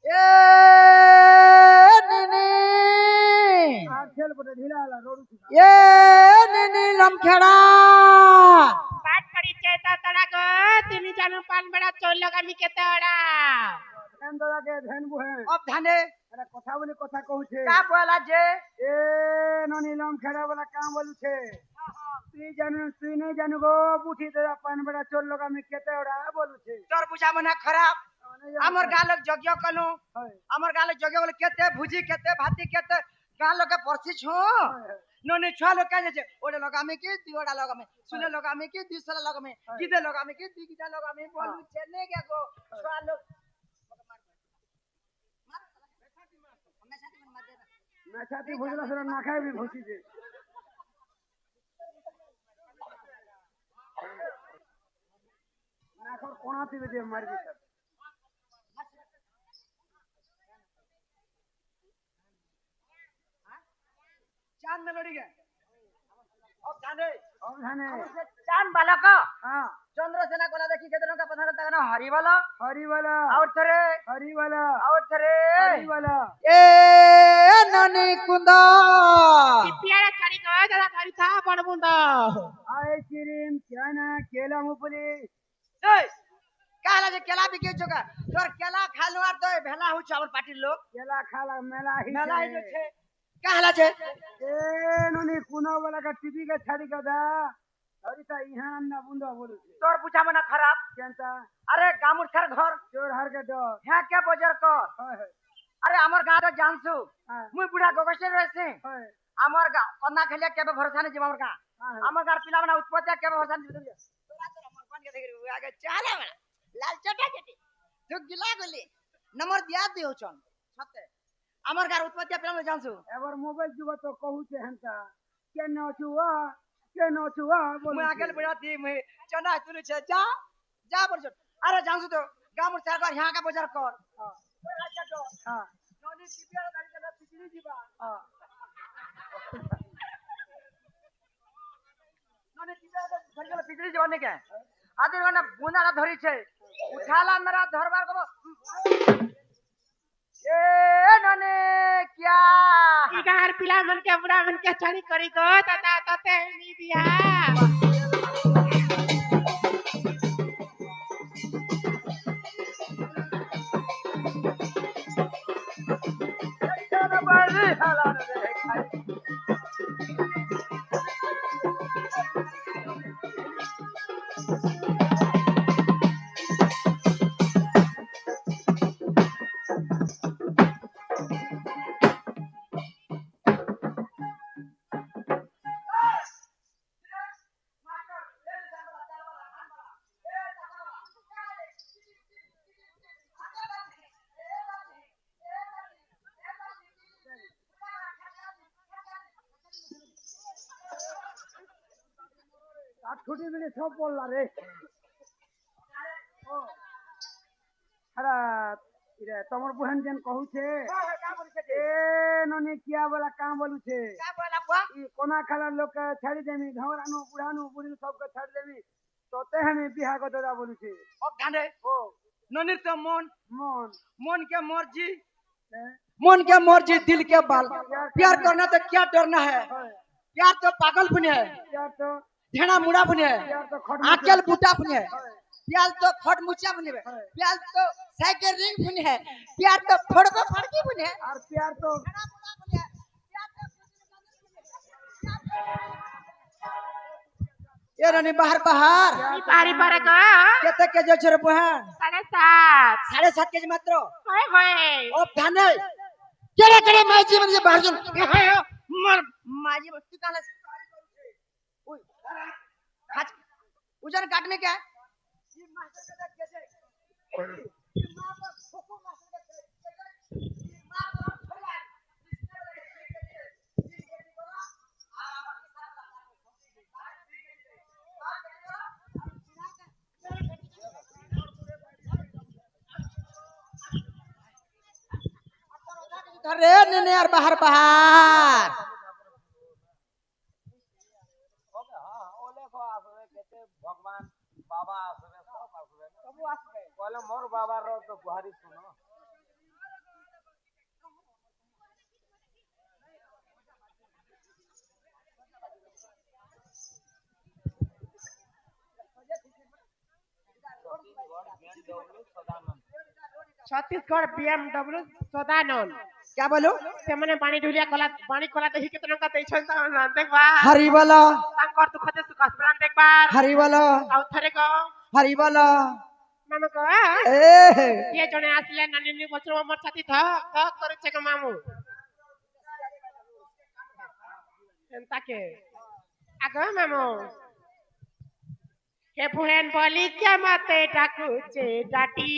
ए निनी खेल पटे ढीला आला रोड ए निनी लमखेड़ा पाट पड़ी चेता तड़ा को तिनी जानू पान बड़ा चोल लगा मी केते बड़ा ध्यान दादा के ध्यान बुहे अब धाने अरे कथा बोली कथा कहू छे का बोला जे ए ननीलम खेड़ा वाला काम बोलू छे तुई नहीं जानू गो बुठी दादा पान बड़ा चोल लगा में केते ओड़ा बोलू छे तोर बुझा मना खराब हमर गालक जग्य कनु हाय हमर गालक जग्य बोले केते भुजी केते भाती केते गाल के परसी छो नोने छुआ लोग कहे जे ओडे लगा में की दियोड़ा लगा में सुने लगा में की दिसला लगा में गिदे लगा में की दिगिदा लगा में बोलू चले के गो छुआ लोग मैं छाती भुजला सर ना खाए भी भूसी छे ना खर कोणाती बजे मार दी सर चांद मेलोडी के अब जाने चांद बाला का हां चंद्रसेना कोला देखी केतनो का पथर तगना हरी वाला हरी वाला और थरे ए ननी कुंदा पिपियारा छड़ी को दादा खरी था बड़ बुंदा आए चिरिम चाना केला मुपली ए काला जे केला बिके जोगा तोर केला खालु आर तो भेला हो छ हमर पार्टी लोग केला खाला मेला ही छे काला छे ए ननी कुना वाला का टीवी का छाड़ी का दा हरिता इहां ना बुंदा बोलू छे तोर पूछा मना खराब केनता अरे गामुर सर घर चोर हर के डर यहाँ के बजर कर हाय अरे हमर गांव रे जानसु हां मुई बुढ़ा गोगसे रहसे हाय हमर गांव कन्ना खेलिया केबे भरोसा नहीं जे हमर गांव हां हमर गांव पिला बना उत्पत्ति केबे भरोसा नहीं तोरा तो हमर कोन के देख आगे चाले बना लाल चटा चटी तू गिला गोली नंबर दिया दियो छन सते हमर गांव उत्पत्ति पिला में जानसु एबर मोबाइल जुबा तो कहू छे हंता के न छुआ बोलू मैं आगे बढ़ा दी मैं चना तू छे जा जा बरजो अरे जानसु तो गांव में सरकार यहाँ का बाजार कर हां हां हां नोनी सीपीआर गाड़ी चला बिजली जीवा हां नोनी सीपीआर गाड़ी चला बिजली जीवा ने के आदि गना बुंदा धरी छे उठाला मेरा धरबार को ए नोनी क्या इगार पिला मन के बुढ़ा मन के छड़ी करी को ताता तते नी बिया चना बड़ी हाला रे खाई छुटी बिनी सब बोलला रे ओ हरा इरे तमर बहन जन कहू छे ए ननी किया वाला काम बोलू छे का बोला बुआ ई कोना खाला लोग के छाड़ी देमी घवरानु बुढ़ानु बुढ़ी सब के छाड़ देमी तोते हमें बियाह को दादा बोलू छे अब ध्यान ओ नोनी तो मन मन के मर्जी ए? मन के मर्जी दिल के बाल प्यार करना तो क्या डरना है हाय प्यार तो पागल बने है यार तो ढेड़ा मुड़ा बने है यार तो खट आकेल बूटा बने है हाय प्यार तो खट मुचा बने है हाय प्यार तो साइकिल रिंग बने है प्यार तो फड़को फड़की बने है और प्यार तो ढेड़ा मुड़ा बने है ये रानी बाहर बाहर ई पारी पारे को केते के जो छरे बहन 7:30 7.5 केजी मात्र होय होय ओ ध्यान है केरे केरे मैं जीवन जे बाहर जन मर माजी तू काला ओए खाच उजन काटने क्या है ये मास्टर का कैसे ये मां पर ठोको मास्टर का ये मां पर छोड़ा अरे ने यार बाहर बाहर भगवान बाबा आसबे सब आसबे सब आसबे कहले मोर बाबा रो तो गुहारी सुनो छत्तीसगढ़ BMW सदानंद क्या बोलो से मैंने पानी ढुलिया पानी कोला दही कितना का देछन त देखबा हरी बोलो तांकर तू खते सुकास प्राण देखबार हरी बोलो आउ थरे को हरी बोलो मामू को ए ये जने आसले नानी बचरो मोर छाती धक धक करे छे के मामू एंता के आगो मामू हे पुहेन बोली क्या माते डाकू चे डाटी